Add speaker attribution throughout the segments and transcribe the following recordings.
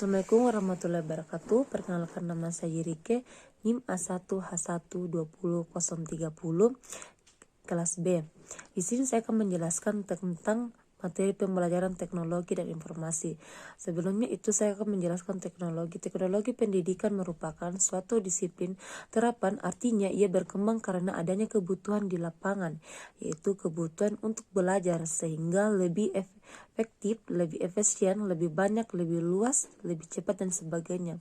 Speaker 1: Assalamualaikum warahmatullahi wabarakatuh. Perkenalkan, nama saya Rike, NIM A1H120.030, kelas B. Di sini saya akan menjelaskan tentang materi pembelajaran teknologi dan informasi. Sebelumnya itu saya akan menjelaskan teknologi. Teknologi pendidikan merupakan suatu disiplin terapan, artinya ia berkembang karena adanya kebutuhan di lapangan, yaitu kebutuhan untuk belajar sehingga lebih efektif, lebih efisien, lebih banyak, lebih luas, lebih cepat, dan sebagainya.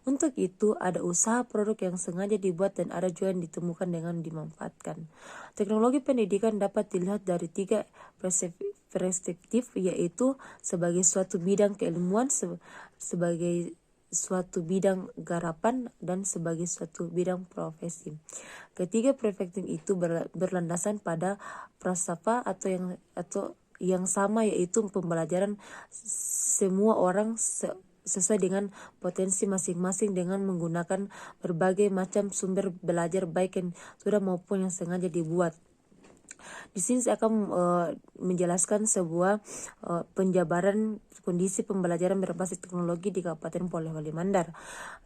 Speaker 1: Untuk itu ada usaha produk yang sengaja dibuat dan ada juga yang ditemukan dengan dimanfaatkan. Teknologi pendidikan dapat dilihat dari 3 perspektif, yaitu sebagai suatu bidang keilmuan, sebagai suatu bidang garapan, dan sebagai suatu bidang profesi. Ketiga perspektif itu berlandasan pada falsafah atau yang sama, yaitu pembelajaran semua orang sesuai dengan potensi masing-masing dengan menggunakan berbagai macam sumber belajar, baik yang sudah maupun yang sengaja dibuat. Di sini saya akan menjelaskan sebuah penjabaran kondisi pembelajaran berbasis teknologi di Kabupaten Polewali Mandar,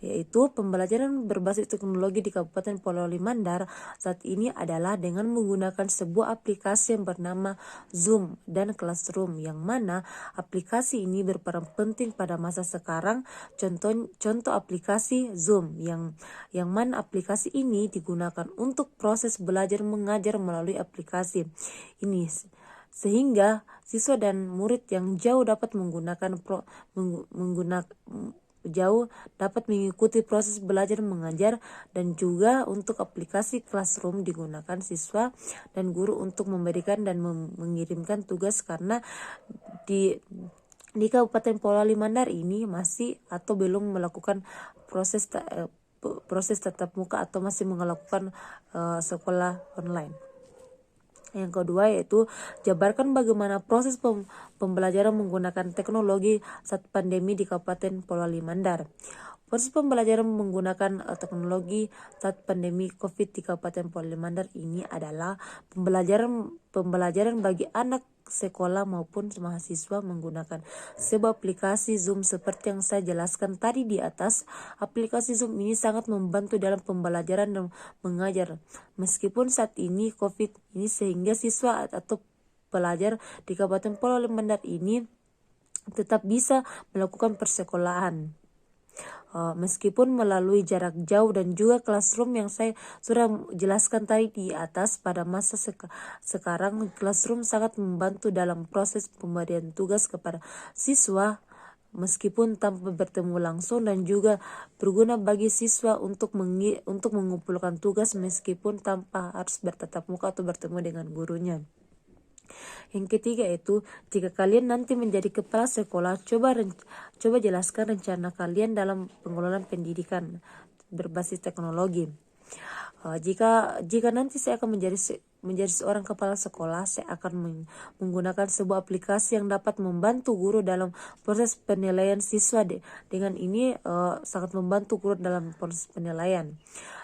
Speaker 1: yaitu pembelajaran berbasis teknologi di Kabupaten Polewali Mandar saat ini adalah dengan menggunakan sebuah aplikasi yang bernama Zoom dan Classroom, yang mana aplikasi ini berperan penting pada masa sekarang. Contoh aplikasi Zoom yang mana aplikasi ini digunakan untuk proses belajar mengajar melalui aplikasi ini, sehingga siswa dan murid yang jauh dapat mengikuti proses belajar mengajar. Dan juga untuk aplikasi Classroom digunakan siswa dan guru untuk memberikan dan mengirimkan tugas, karena di Kabupaten Polewali Mandar ini masih atau belum melakukan proses tatap muka atau masih melakukan sekolah online. Yang kedua yaitu jabarkan bagaimana proses pembelajaran menggunakan teknologi saat pandemi di Kabupaten Polewali Mandar. Proses pembelajaran menggunakan teknologi saat pandemi COVID di Kabupaten Polewali Mandar ini adalah pembelajaran bagi anak sekolah maupun mahasiswa menggunakan sebuah aplikasi Zoom seperti yang saya jelaskan tadi di atas. Aplikasi Zoom ini sangat membantu dalam pembelajaran dan mengajar meskipun saat ini COVID ini, sehingga siswa atau pelajar di Kabupaten Polewali Mandar ini tetap bisa melakukan persekolahan meskipun melalui jarak jauh. Dan juga Classroom yang saya sudah jelaskan tadi di atas, pada masa sekarang Classroom sangat membantu dalam proses pemberian tugas kepada siswa meskipun tanpa bertemu langsung, dan juga berguna bagi siswa untuk mengumpulkan tugas meskipun tanpa harus bertatap muka atau bertemu dengan gurunya. Yang ketiga itu, jika kalian nanti menjadi kepala sekolah, coba jelaskan rencana kalian dalam pengelolaan pendidikan berbasis teknologi. Jika nanti saya akan menjadi seorang kepala sekolah, saya akan menggunakan sebuah aplikasi yang dapat membantu guru dalam proses penilaian siswa. Dengan ini sangat membantu guru dalam proses penilaian.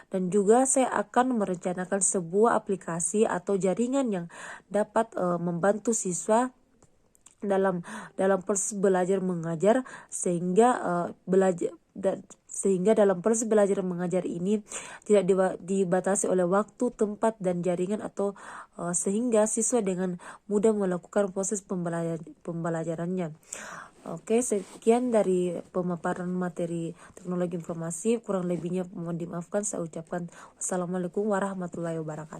Speaker 1: Dan juga saya akan merencanakan sebuah aplikasi atau jaringan yang dapat membantu siswa dalam proses belajar mengajar, sehingga dalam proses belajar mengajar ini tidak dibatasi oleh waktu, tempat, dan jaringan, atau sehingga siswa dengan mudah melakukan proses pembelajarannya. Oke, sekian dari pemaparan materi teknologi informasi. Kurang lebihnya mohon dimaafkan. Saya ucapkan wassalamualaikum warahmatullahi wabarakatuh.